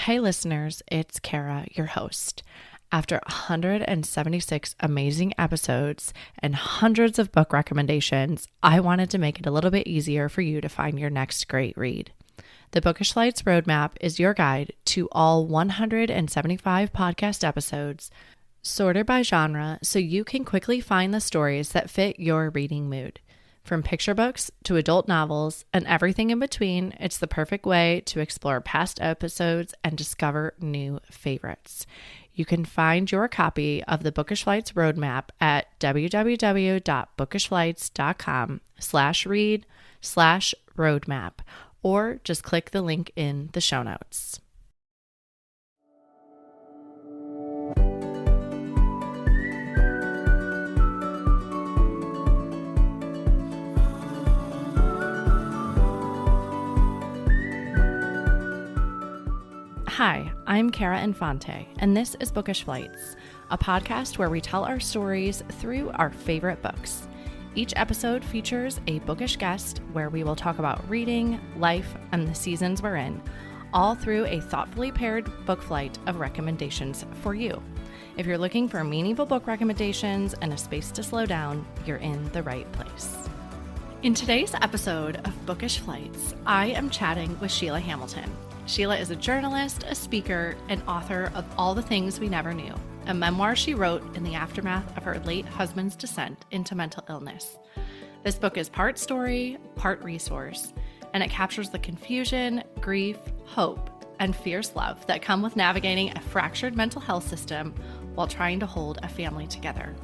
Hey listeners, it's Kara, your host. After 176 amazing episodes and hundreds of book recommendations, I wanted to make it a little bit easier for you to find your next great read. The Bookish Lights Roadmap is your guide to all 175 podcast episodes, sorted by genre so you can quickly find the stories that fit your reading mood. From picture books to adult novels and everything in between, it's the perfect way to explore past episodes and discover new favorites. You can find your copy of the Bookish Lights Roadmap at www.bookishlights.com/read/roadmap, or just click the link in the show notes. Hi, I'm Kara Infante, and this is Bookish Flights, a podcast where we tell our stories through our favorite books. Each episode features a bookish guest where we will talk about reading, life, and the seasons we're in, all through a thoughtfully paired book flight of recommendations for you. If you're looking for meaningful book recommendations and a space to slow down, you're in the right place. In today's episode of Bookish Flights, I am chatting with Sheila Hamilton. Sheila is a journalist, a speaker, and author of All the Things We Never Knew, a memoir she wrote in the aftermath of her late husband's descent into mental illness. This book is part story, part resource, and it captures the confusion, grief, hope, and fierce love that come with navigating a fractured mental health system while trying to hold a family together.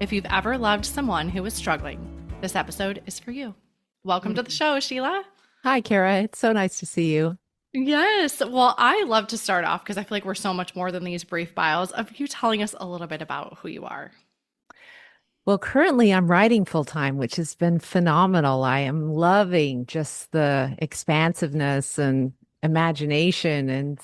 If you've ever loved someone who is struggling, this episode is for you. Welcome to the show, Sheila. Hi, Kara. It's so nice to see you. Yes. Well, I love to start off because I feel like we're so much more than these brief bios of you telling us a little bit about who you are. Well, currently I'm writing full time, which has been phenomenal. I am loving just the expansiveness and imagination and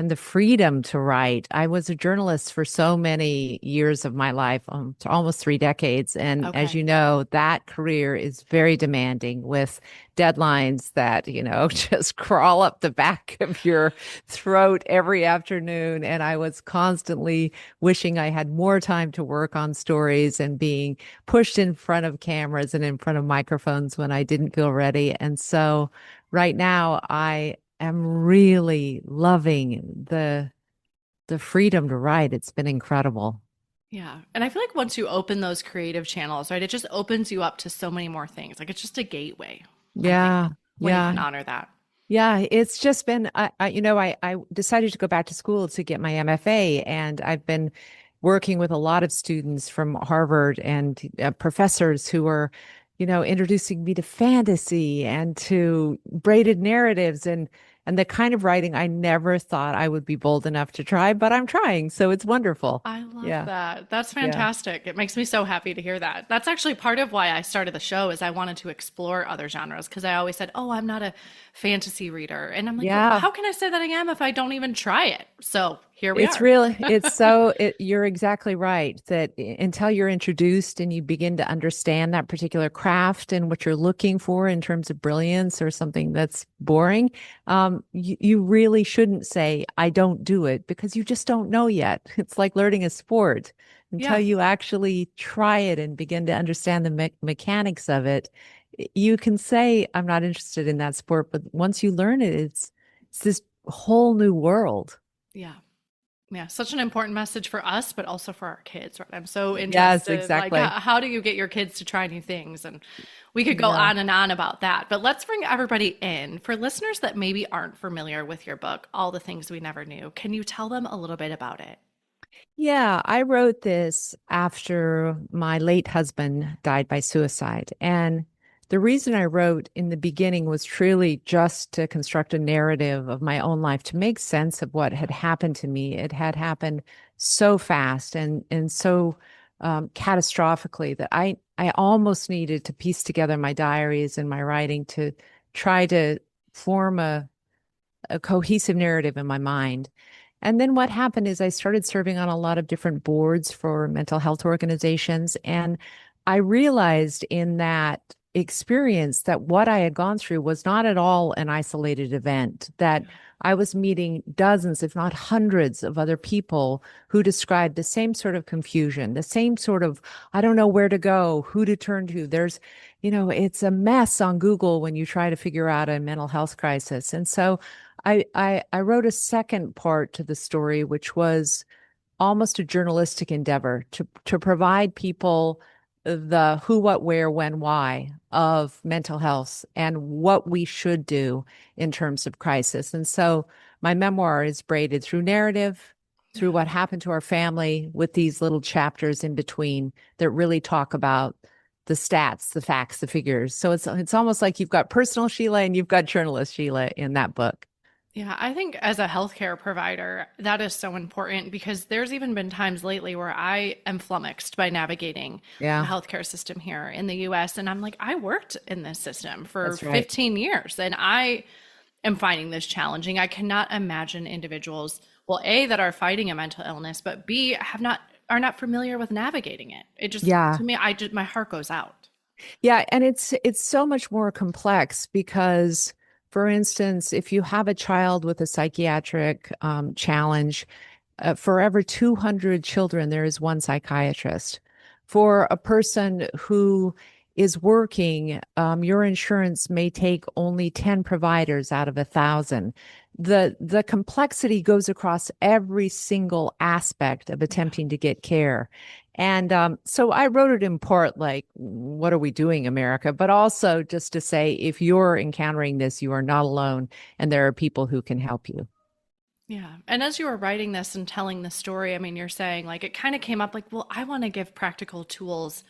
the freedom to write. I was a journalist for so many years of my life, almost 3 decades. And as Okay. you know, that career is very demanding with deadlines that, just crawl up the back of your throat every afternoon. And I was constantly wishing I had more time to work on stories and being pushed in front of cameras and in front of microphones when I didn't feel ready. And so right now, I'm really loving the freedom to write. It's been incredible. Yeah. And I feel like once you open those creative channels, right, it just opens you up to so many more things. Like it's just a gateway, I think, Yeah, when you can yeah, honor that. yeah. It's just been, I decided to go back to school to get my MFA, and I've been working with a lot of students from Harvard and professors who are, introducing me to fantasy and to braided narratives and the kind of writing I never thought I would be bold enough to try, but I'm trying. So it's wonderful. I love Yeah. that. That's Yeah. fantastic. It makes me so happy to hear that. That's actually part of why I started the show is I wanted to explore other genres because I always said, "Oh, I'm not a fantasy reader." And I'm like, "But Yeah. how can I say that I am if I don't even try it?" So, here we It's are. really, you're exactly right that until you're introduced and you begin to understand that particular craft and what you're looking for in terms of brilliance or something that's boring, you really shouldn't say, I don't do it because you just don't know yet. It's like learning a sport until Yeah. you actually try it and begin to understand the mechanics of it. You can say, I'm not interested in that sport, but once you learn it, it's this whole new world. Yeah. Yeah, such an important message for us, but also for our kids, right? I'm so Yes, interested, like, exactly. how do you get your kids to try new things? And we could go Yeah. on and on about that, but let's bring everybody in. For listeners that maybe aren't familiar with your book, All the Things We Never Knew, can you tell them a little bit about it? Yeah, I wrote this after my late husband died by suicide. And the reason I wrote in the beginning was truly just to construct a narrative of my own life, to make sense of what had happened to me. It had happened so fast and so catastrophically that I almost needed to piece together my diaries and my writing to try to form a cohesive narrative in my mind. And then what happened is I started serving on a lot of different boards for mental health organizations. And I realized in that experience that what I had gone through was not at all an isolated event, that I was meeting dozens, if not hundreds, of other people who described the same sort of confusion, the same sort of, I don't know where to go, who to turn to. It's a mess on Google when you try to figure out a mental health crisis. And so I wrote a second part to the story, which was almost a journalistic endeavor to provide people the who, what, where, when, why of mental health and what we should do in terms of crisis. And so my memoir is braided through narrative, through what happened to our family, with these little chapters in between that really talk about the stats, the facts, the figures. So it's almost like you've got personal Sheila and you've got journalist Sheila in that book. Yeah, I think as a healthcare provider, that is so important because there's even been times lately where I am flummoxed by navigating the Yeah, healthcare system here in the US. And I'm like, I worked in this system for that's right. 15 years and I am finding this challenging. I cannot imagine individuals, well, A, that are fighting a mental illness, but B, are not familiar with navigating it. It just, Yeah. to me, my heart goes out. Yeah, and it's so much more complex because, for instance, if you have a child with a psychiatric challenge, for every 200 children, there is one psychiatrist. For a person who is working, your insurance may take only 10 providers out of 1,000. The complexity goes across every single aspect of Yeah. attempting to get care. And so I wrote it in part like, what are we doing, America? But also just to say, if you're encountering this, you are not alone, and there are people who can help you. Yeah. And as you were writing this and telling the story, I mean, you're saying like it kind of came up like, well, I want to give practical tools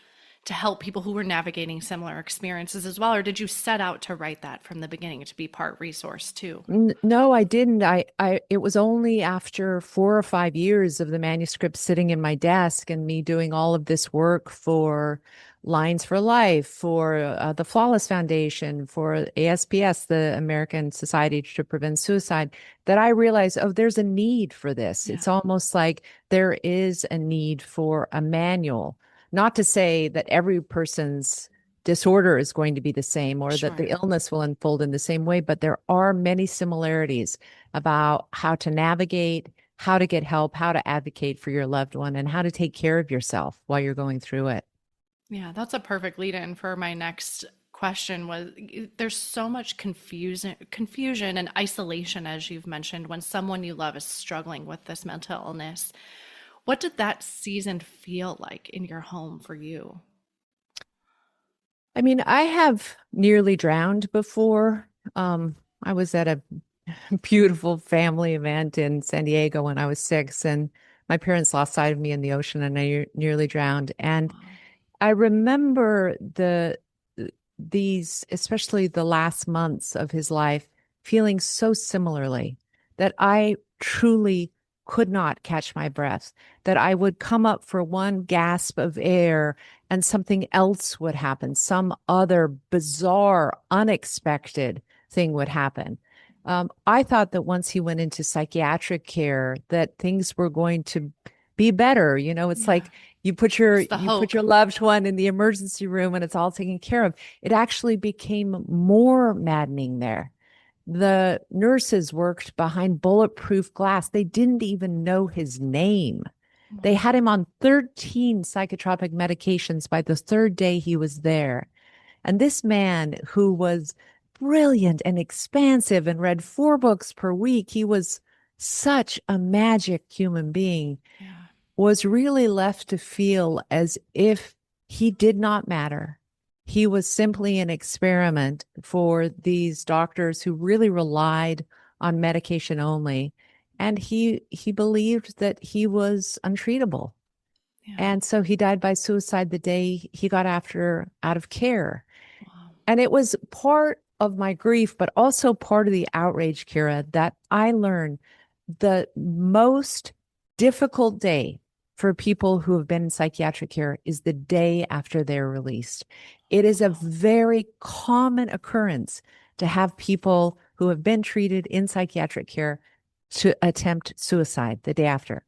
to help people who were navigating similar experiences as well. Or did you set out to write that from the beginning to be part resource too? No, I didn't. It was only after 4 or 5 years of the manuscript sitting in my desk and me doing all of this work for Lines for Life, for the Flawless Foundation, for ASPS, the American Society to Prevent Suicide, that I realized, oh, there's a need for this. Yeah. It's almost like there is a need for a manual. Not to say that every person's disorder is going to be the same or that Sure. the illness will unfold in the same way, but there are many similarities about how to navigate, how to get help, how to advocate for your loved one, and how to take care of yourself while you're going through it. Yeah, that's a perfect lead in for my next question was there's so much confusion and isolation as you've mentioned when someone you love is struggling with this mental illness. What did that season feel like in your home for you? I mean, I have nearly drowned before. I was at a beautiful family event in San Diego when I was 6, and my parents lost sight of me in the ocean, and I nearly drowned. And Wow. I remember these, especially the last months of his life, feeling so similarly that I truly could not catch my breath, that I would come up for one gasp of air and something else would happen, some other bizarre, unexpected thing would happen. I thought that once he went into psychiatric care, that things were going to be better. It's Yeah, like it's the you put hope. your loved one in the emergency room and it's all taken care of. It actually became more maddening there. The nurses worked behind bulletproof glass. They didn't even know his name. They Wow. had him on 13 psychotropic medications by the third day he was there. And this man, who was brilliant and expansive and read 4 books per week, he was such a magic human being, Yeah. was really left to feel as if he did not matter. He was simply an experiment for these doctors who really relied on medication only. And he believed that he was untreatable. Yeah. And so he died by suicide the day he got after out of care. Wow. And it was part of my grief, but also part of the outrage, Kira, that I learned the most difficult day for people who have been in psychiatric care is the day after they're released. It is a Wow. very common occurrence to have people who have been treated in psychiatric care to attempt suicide the day after.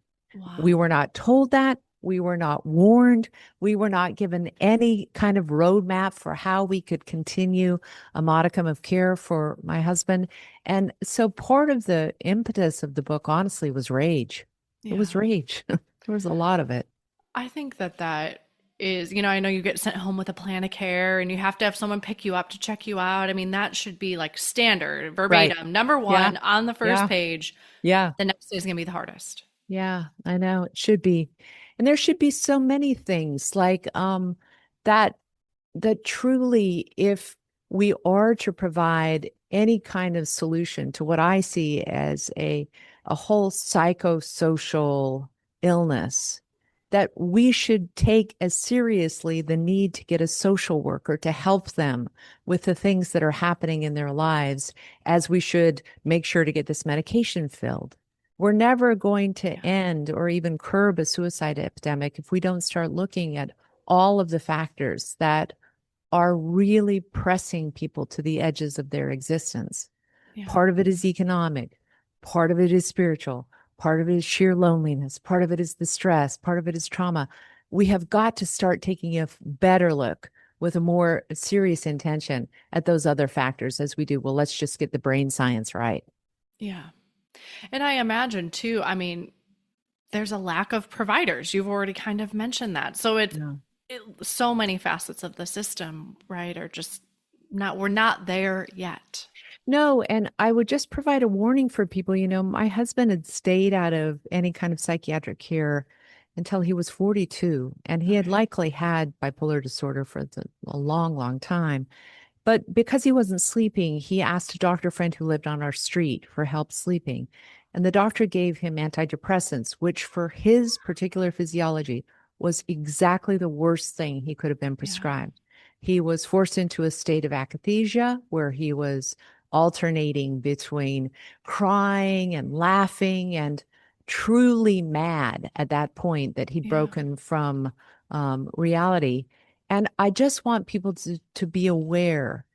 We Wow. were not told that. We were not warned. We were not given any kind of roadmap for how we could continue a modicum of care for my husband. And so part of the impetus of the book, honestly, was rage. It was Yeah. rage. There was a lot of it. I think that that is, I know you get sent home with a plan of care and you have to have someone pick you up to check you out. I mean, that should be like standard, Right. verbatim, number Yeah. one on the first Yeah. page. Yeah. The next day is going to be the hardest. Yeah, I know it should be. And there should be so many things like that that truly, if we are to provide any kind of solution to what I see as a whole psychosocial illness, that we should take as seriously the need to get a social worker to help them with the things that are happening in their lives as we should make sure to get this medication filled. We're never going to Yeah. end or even curb a suicide epidemic if we don't start looking at all of the factors that are really pressing people to the edges of their existence. Yeah. Part of it is economic, part of it is spiritual, part of it is sheer loneliness, part of it is the stress, part of it is trauma. We have got to start taking a better look with a more serious intention at those other factors as we do. Well, let's just get the brain science right. Yeah. And I imagine too, I mean, there's a lack of providers. You've already kind of mentioned that. So Yeah. so many facets of the system, right, are just not, we're not there yet. No, and I would just provide a warning for people. My husband had stayed out of any kind of psychiatric care until he was 42, and he had Okay. likely had bipolar disorder for a long, long time. But because he wasn't sleeping, he asked a doctor friend who lived on our street for help sleeping. And the doctor gave him antidepressants, which for his particular physiology was exactly the worst thing he could have been Yeah. prescribed. He was forced into a state of akathisia where he was alternating between crying and laughing and truly mad at that point that he'd Yeah. broken from reality. And I just want people to be aware,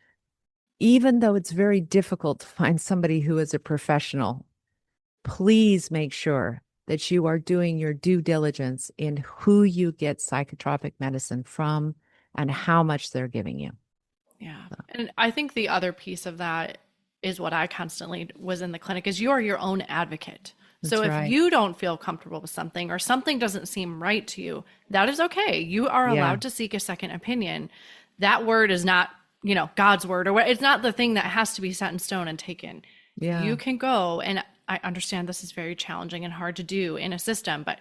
even though it's very difficult to find somebody who is a professional, please make sure that you are doing your due diligence in who you get psychotropic medicine from and how much they're giving you. Yeah. And I think the other piece of that is what I constantly was in the clinic is you're your own advocate. So That's if right. you don't feel comfortable with something or something doesn't seem right to you, that is okay. You are Yeah. allowed to seek a second opinion. That word is not, God's word or what, it's not the thing that has to be set in stone and taken. You Yeah. can go, and I understand this is very challenging and hard to do in a system, but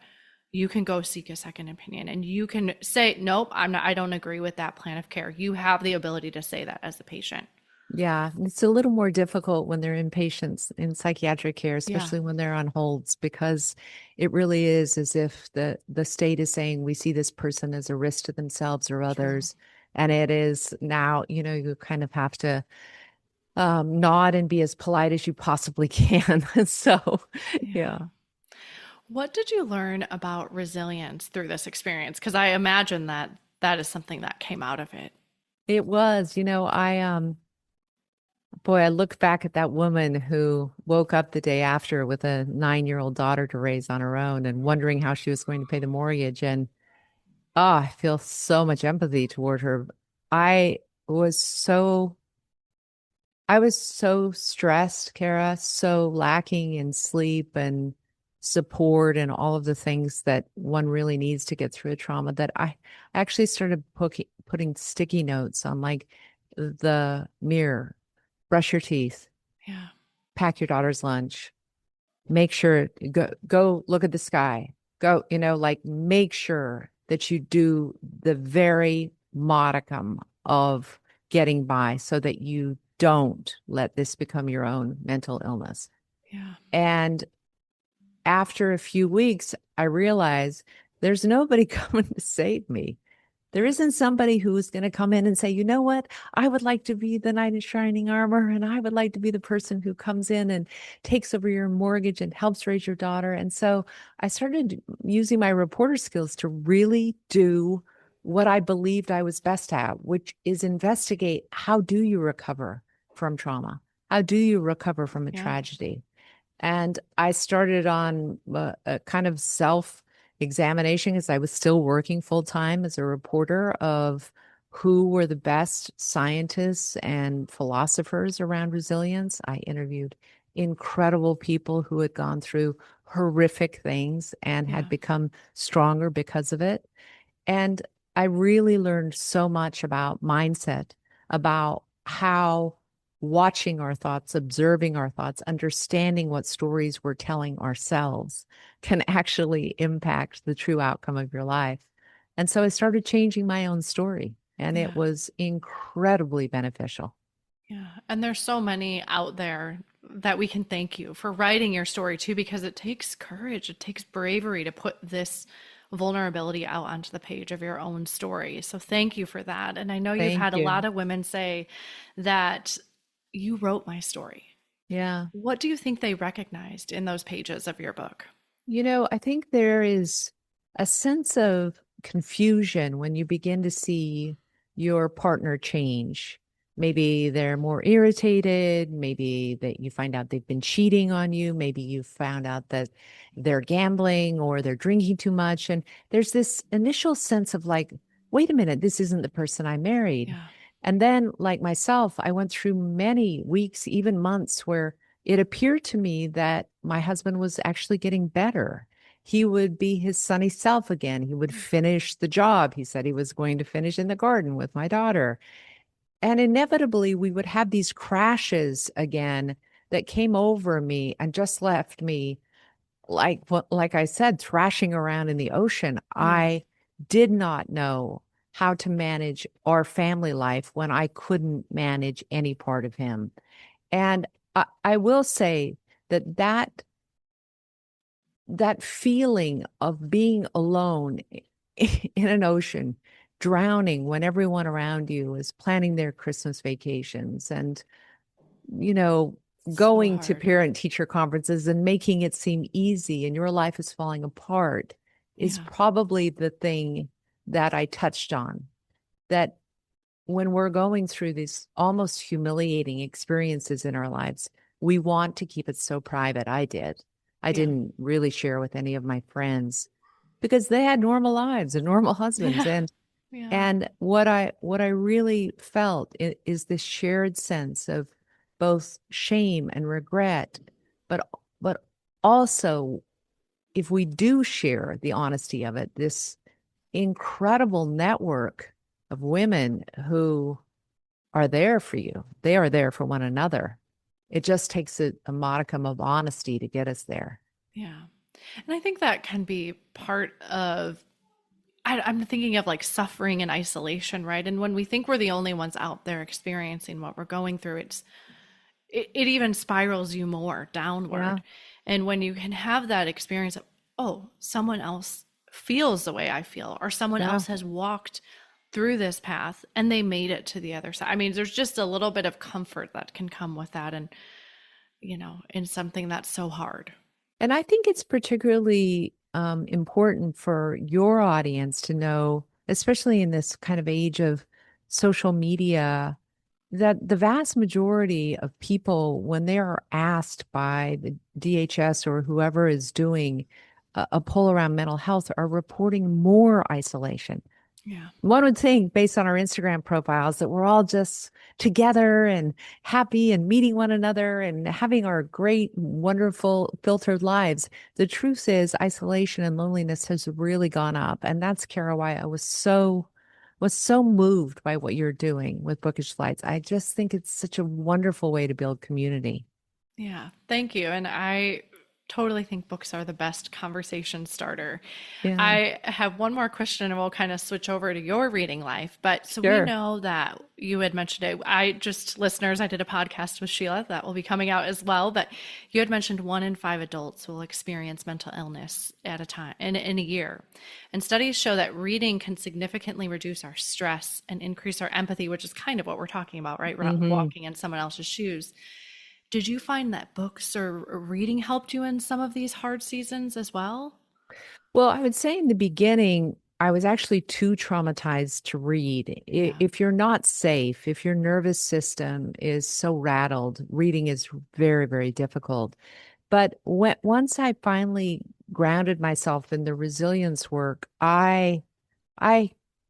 you can go seek a second opinion and you can say, nope, I don't agree with that plan of care. You have the ability to say that as the patient. Yeah, it's a little more difficult when they're inpatients in psychiatric care, Yeah, especially when they're on holds, because it really is as if the state is saying we see this person as a risk to themselves or true. others. And it is now, you kind of have to nod and be as polite as you possibly can. So, yeah. Yeah. What did you learn about resilience through this experience? Because I imagine that that is something that came out of it. It was, boy, I look back at that woman who woke up the day after with a 9-year-old daughter to raise on her own and wondering how she was going to pay the mortgage. And I feel so much empathy toward her. I was so I was so stressed, Kara, so lacking in sleep and support and all of the things that one really needs to get through a trauma that I actually started putting sticky notes on like the mirror, brush your teeth, Yeah. pack your daughter's lunch, make sure go look at the sky. Go, like make sure that you do the very modicum of getting by so that you don't let this become your own mental illness. Yeah. And after a few weeks, I realized there's nobody coming to save me. There isn't somebody who is going to come in and say, you know what? I would like to be the knight in shining armor, and I would like to be the person who comes in and takes over your mortgage and helps raise your daughter. And so I started using my reporter skills to really do what I believed I was best at, which is investigate how do you recover from trauma? How do you recover from a Yeah. tragedy? And I started on a kind of self examination because I was still working full time as a reporter of who were the best scientists and philosophers around resilience. I interviewed incredible people who had gone through horrific things and had Yeah. become stronger because of it. And I really learned so much about mindset, about how watching our thoughts, observing our thoughts, understanding what stories we're telling ourselves can actually impact the true outcome of your life. And so I started changing my own story, and it Yeah. was incredibly beneficial. Yeah. And there's so many out there that we can thank you for writing your story too, because it takes courage, it takes bravery to put this vulnerability out onto the page of your own story. So thank you for that. And I know you've Thank had a you. lot of women say that you wrote my story. Yeah. What do you think they recognized in those pages of your book? I think there is a sense of confusion when you begin to see your partner change. Maybe they're more irritated. Maybe that you find out they've been cheating on you. Maybe you found out that they're gambling or they're drinking too much. And there's this initial sense of like, wait a minute, this isn't the person I married. Yeah. And then, like myself, I went through many weeks, even months, where it appeared to me that my husband was actually getting better. He would be his sunny self again. He would finish the job he said he was going to finish in the garden with my daughter. And inevitably, we would have these crashes again that came over me and just left me like I said, thrashing around in the ocean. Yeah. I did not know how to manage our family life when I couldn't manage any part of him. And I will say that feeling of being alone in an ocean, drowning when everyone around you is planning their Christmas vacations and, you know, So going to hard. parent teacher conferences and making it seem easy and your life is falling apart is Yeah. probably the thing that I touched on. That when we're going through these almost humiliating experiences in our lives, we want to keep it so private. I did. I Yeah. didn't really share with any of my friends because they had normal lives and normal husbands. Yeah. And Yeah. and what I really felt is this shared sense of both shame and regret, but also if we do share the honesty of it, this incredible network of women who are there for you. They are there for one another. It just takes a modicum of honesty to get us there. Yeah. And I think that can be part of, I'm thinking of like suffering and isolation, right? And when we think we're the only ones out there experiencing what we're going through, it even spirals you more Yeah, downward. And when you can have that experience of, oh, someone else feels the way I feel, or someone yeah. else has walked through this path and they made it to the other side. I mean, there's just a little bit of comfort that can come with that. And, in something that's so hard. And I think it's particularly important for your audience to know, especially in this kind of age of social media, that the vast majority of people, when they are asked by the DHS or whoever is doing a poll around mental health, are reporting more isolation. Yeah. One would think, based on our Instagram profiles, that we're all just together and happy and meeting one another and having our great, wonderful, filtered lives. The truth is, isolation and loneliness has really gone up, and that's, Kara, why I was so moved by what you're doing with Bookish Flights. I just think it's such a wonderful way to build community. Yeah, thank you. And I totally think books are the best conversation starter. Yeah, I have one more question and we'll kind of switch over to your reading life. But so we sure. know that you had mentioned it. I just, listeners, I did a podcast with Sheila that will be coming out as well. But you had mentioned 1 in 5 adults will experience mental illness at a time in a year. And studies show that reading can significantly reduce our stress and increase our empathy, which is kind of what we're talking about, right? We're not hmm walking in someone else's shoes. Did you find that books or reading helped you in some of these hard seasons as well? Well, I would say in the beginning, I was actually too traumatized to read. Yeah. If you're not safe, if your nervous system is so rattled, reading is very, very difficult. But once I finally grounded myself in the resilience work, I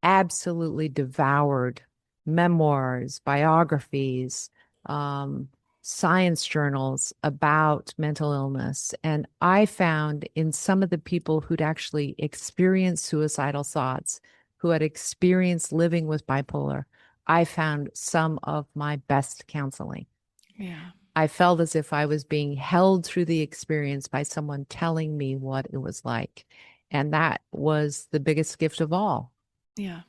absolutely devoured memoirs, biographies, um, science journals about mental illness. And I found in some of the people who'd actually experienced suicidal thoughts, who had experienced living with bipolar, I found some of my best counseling. Yeah. I felt as if I was being held through the experience by someone telling me what it was like. And that was the biggest gift of all. Yeah.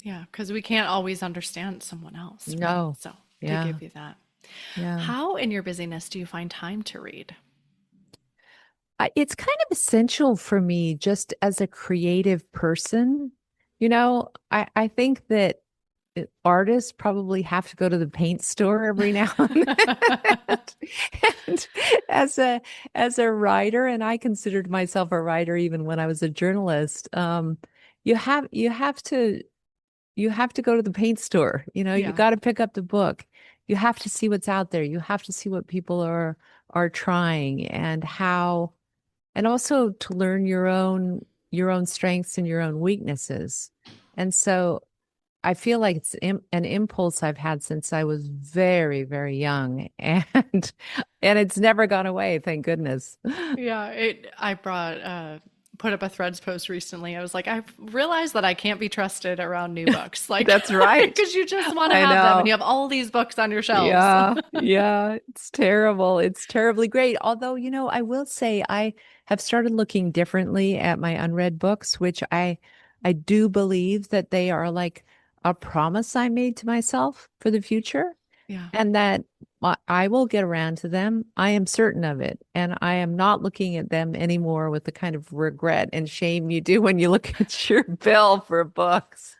Yeah. Because we can't always understand someone else, right? No. So they Yeah. give you that. Yeah. How in your busyness do you find time to read? It's kind of essential for me just as a creative person. I think that artists probably have to go to the paint store every now and then. And as a writer, and I considered myself a writer even when I was a journalist, you have to go to the paint store. You Yeah. got to pick up the book. You have to see what's out there. You have to see what people are trying and how, and also to learn your own strengths and your own weaknesses. And so I feel like it's an impulse I've had since I was very, very young, and it's never gone away, thank goodness. Yeah, I brought put up a Threads post recently. I was like, I realized that I can't be trusted around new books, like That's right. because you just want to I have them, and know. you have all these books on your shelves. Yeah, yeah, it's terrible. It's terribly great. Although, I will say I have started looking differently at my unread books, which I do believe that they are like a promise I made to myself for the future, Yeah. and that I will get around to them. I am certain of it. And I am not looking at them anymore with the kind of regret and shame you do when you look at your bill for books.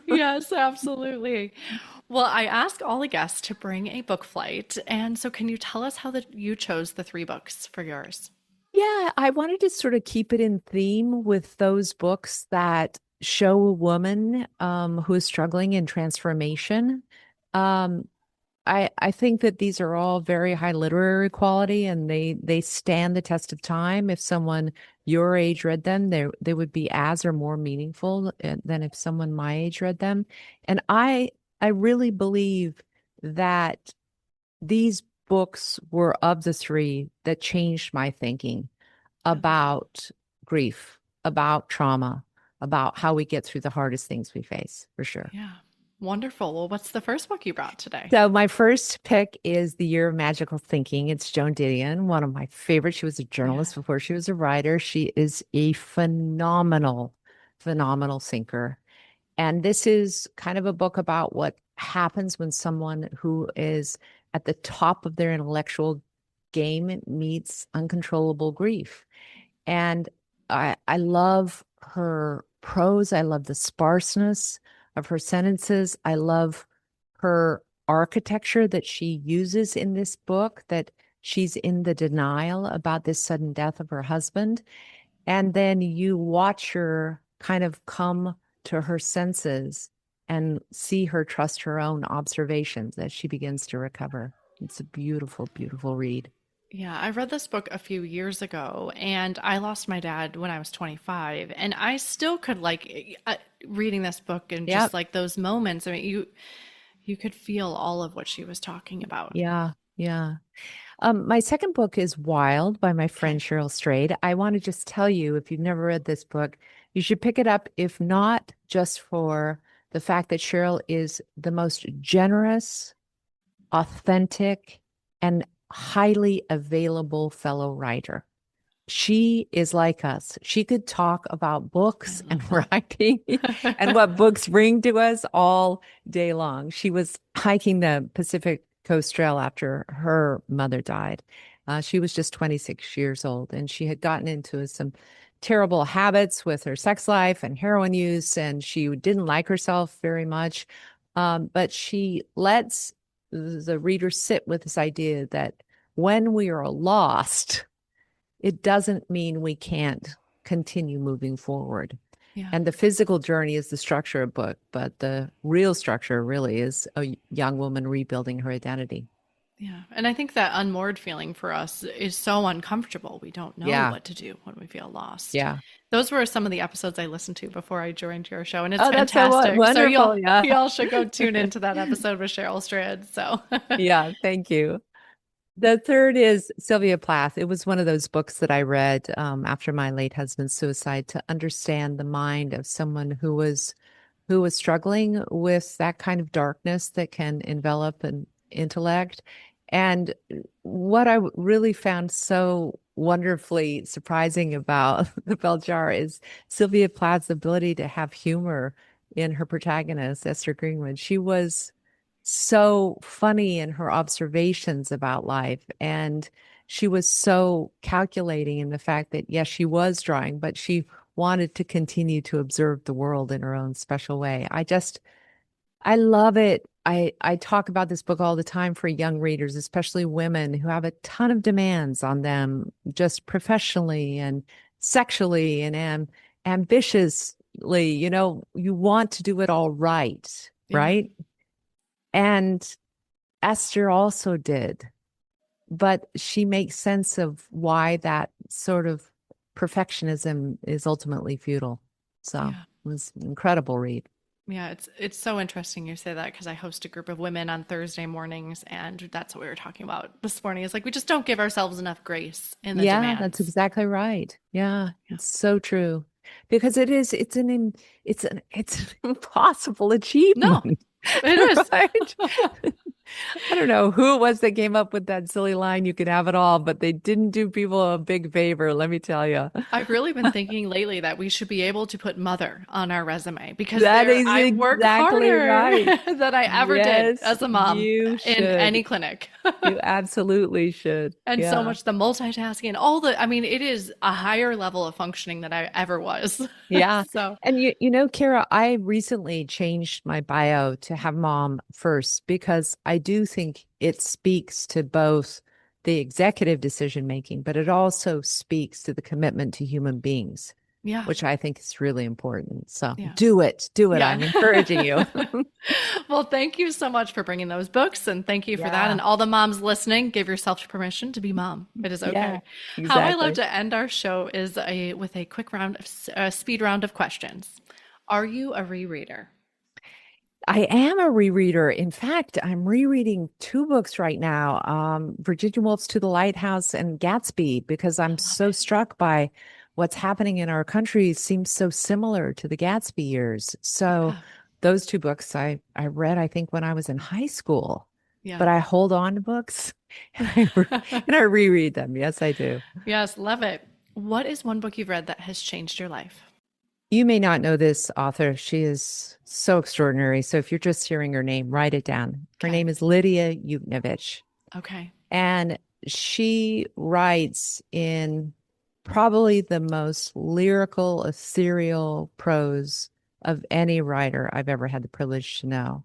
Yes, absolutely. Well, I ask all the guests to bring a book flight, and so can you tell us how you chose the three books for yours? Yeah, I wanted to sort of keep it in theme with those books that show a woman who is struggling in transformation. Um, I think that these are all very high literary quality, and they stand the test of time. If someone your age read them, they would be as or more meaningful than if someone my age read them. And I really believe that these books were of the three that changed my thinking I love that. about grief, about trauma, about how we get through the hardest things we face, for sure. Yeah. Wonderful. Well, what's the first book you brought today? So my first pick is The Year of Magical Thinking. It's Joan Didion, one of my favorites. She was a Yeah. journalist before she was a writer. She is a phenomenal, phenomenal thinker. And this is kind of a book about what happens when someone who is at the top of their intellectual game meets uncontrollable grief. And I love her prose. I love the sparseness of her sentences. I love her architecture that she uses in this book, that she's in the denial about this sudden death of her husband. And then you watch her kind of come to her senses and see her trust her own observations as she begins to recover. It's a beautiful, beautiful read. Yeah, I read this book a few years ago, and I lost my dad when I was 25, and I still could reading this book and just Yep. like those moments. I mean, you could feel all of what she was talking about. Yeah. Yeah. My second book is Wild by my friend Okay. Cheryl Strayed. I want to just tell you, if you've never read this book, you should pick it up, if not just for the fact that Cheryl is the most generous, authentic, and highly available fellow writer. She is like us. She could talk about I books and love writing and that. what books bring to us all day long. She was hiking the Pacific Coast Trail after her mother died. She was just 26 years old, and she had gotten into some terrible habits with her sex life and heroin use, and she didn't like herself very much. But she lets the reader sit with this idea that when we are lost, it doesn't mean we can't continue moving forward. Yeah. And the physical journey is the structure of book, but the real structure really is a young woman rebuilding her identity. Yeah. And I think that unmoored feeling for us is so uncomfortable. We don't know Yeah. what to do when we feel lost. Yeah. Those were some of the episodes I listened to before I joined your show, and it's Oh, that's so fantastic. So wonderful. Yeah. y'all should go tune into that episode with Cheryl Strayed. So Yeah. Thank you. The third is Sylvia Plath. It was one of those books that I read after my late husband's suicide to understand the mind of someone who was struggling with that kind of darkness that can envelop an intellect. And what I really found so wonderfully surprising about the Bell Jar is Sylvia Plath's ability to have humor in her protagonist, Esther Greenwood. She was so funny in her observations about life. And she was so calculating in the fact that, yes, she was drawing, but she wanted to continue to observe the world in her own special way. I love it. I talk about this book all the time for young readers, especially women who have a ton of demands on them, just professionally and sexually and ambitiously. You want to do it all right, yeah, right? And Esther also did, but she makes sense of why that sort of perfectionism is ultimately futile. So yeah. it was an incredible read. Yeah, it's so interesting you say that because I host a group of women on Thursday mornings, and that's what we were talking about this morning. Is like we just don't give ourselves enough grace in the Yeah, that's demands. exactly right. Yeah, Yeah. it's so true. Because it's an impossible No, achievement, it is. right? I don't know who it was that came up with that silly line, you can have it all, but they didn't do people a big favor, let me tell you. I've really been thinking lately that we should be able to put mother on our resume because That there is I work exactly harder right. than I ever did Yes, as a mom you in any should. clinic. You absolutely should. And so Yeah. much the multitasking, all the, I mean, it is a higher level of functioning than I ever was. Yeah. So, And Kara, I recently changed my bio to have mom first because I do think it speaks to both the executive decision making, but it also speaks to the commitment to human beings, yeah, which I think is really important. So yeah, do it. Do it. yeah. I'm encouraging you. Well, thank you so much for bringing those books and thank you for that. Yeah. And all the moms listening, give yourself permission to be mom. It is Yeah. okay. How I love Exactly. to end our show is with a quick round of speed round of questions. Are you a rereader? I am a rereader. In fact, I'm rereading two books right now, Virginia Woolf's To the Lighthouse and Gatsby, because I I'm love so it. struck by what's happening in our country. It seems so similar to the Gatsby years. So Yeah, those two books I read, I think, when I was in high school, yeah. but I hold on to books and I reread them. Yes, I do. Yes, love it. What is one book you've read that has changed your life? You may not know this author. She is so extraordinary. So if you're just hearing her name, write it down. Her Okay. name is Lydia Yuknevich. Okay. And she writes in probably the most lyrical, ethereal prose of any writer I've ever had the privilege to know.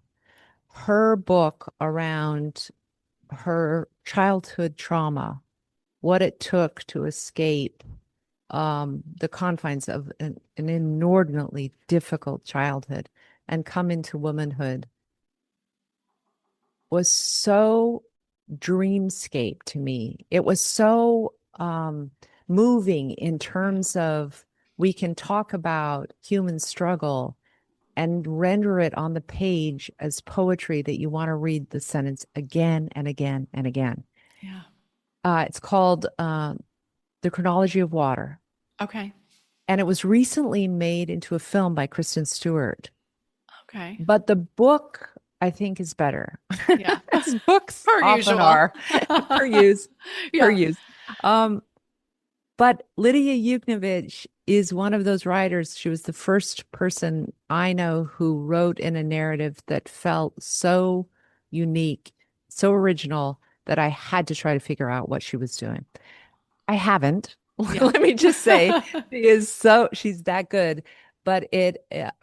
Her book around her childhood trauma, what it took to escape the confines of an inordinately difficult childhood and come into womanhood was so dreamscape to me. It was so moving in Yeah. terms of we can talk about human struggle and render it on the page as poetry that you want to read the sentence again and again and again. Yeah. It's called The Chronology of Water. Okay. And it was recently made into a film by Kristen Stewart. Okay. But the book, I think, is better, Yeah. as books Per often usual. are, per use, per Yeah. use. Um, but Lydia Yuknevich is one of those writers. She was the first person I know who wrote in a narrative that felt so unique, so original that I had to try to figure out what she was doing. I haven't. Yeah. Let me just say, she's that good, but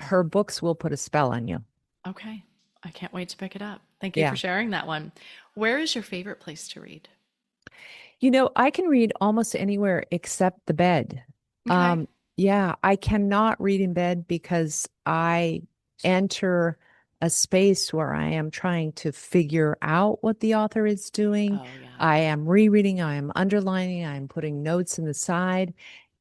her books will put a spell on you. Okay. I can't wait to pick it up. Thank you for Yeah. sharing that one. Where is your favorite place to read? I can read almost anywhere except the bed. Okay. Yeah, I cannot read in bed because I enter a space where I am trying to figure out what the author is doing. Oh, yeah. I am rereading, I am underlining, I'm putting notes in the side.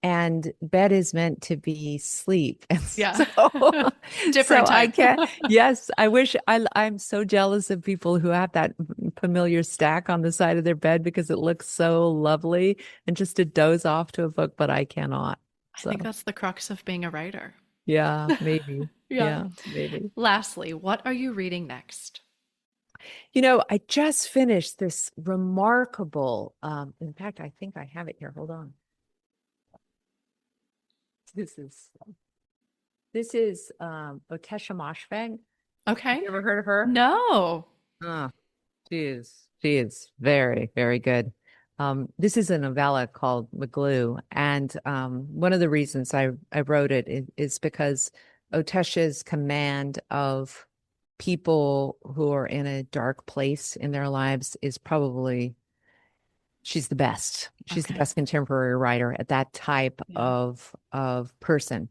And bed is meant to be sleep. And Yeah. so Different I type. can't, yes, I'm so jealous of people who have that familiar stack on the side of their bed because it looks so lovely and just to doze off to a book, but I cannot. I So think that's the crux of being a writer. yeah, maybe. Yeah. Yeah, maybe. Lastly, what are you reading next? I just finished this remarkable, in fact, I think I have it here. Hold on. This is Otesha Moshfegh. Have Okay. you ever heard of her? No. Oh, she is very, very good. This is a novella called McGlue, and one of the reasons I wrote it is because Otesha's command of people who are in a dark place in their lives is probably she's the best. She's the Okay. best contemporary writer at that type Yeah. of person.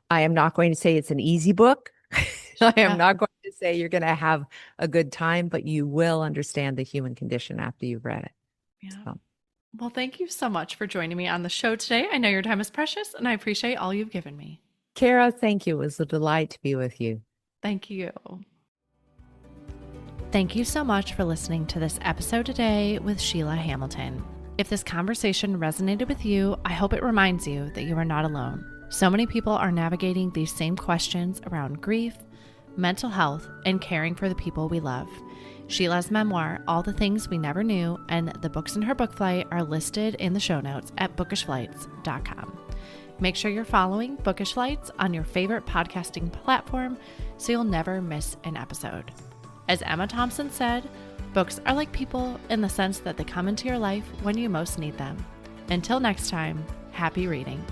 I am not going to say it's an easy book. I am Yeah. not going to say you're going to have a good time, but you will understand the human condition after you've read it. Yeah. So, Well, thank you so much for joining me on the show today. I know your time is precious and I appreciate all you've given me. Kara, thank you. It was a delight to be with you. Thank you. Thank you so much for listening to this episode today with Sheila Hamilton. If this conversation resonated with you, I hope it reminds you that you are not alone. So many people are navigating these same questions around grief, mental health, and caring for the people we love. Sheila's memoir, All the Things We Never Knew, and the books in her book flight are listed in the show notes at bookishflights.com. Make sure you're following Bookish Flights on your favorite podcasting platform so you'll never miss an episode. As Emma Thompson said, books are like people in the sense that they come into your life when you most need them. Until next time, happy reading.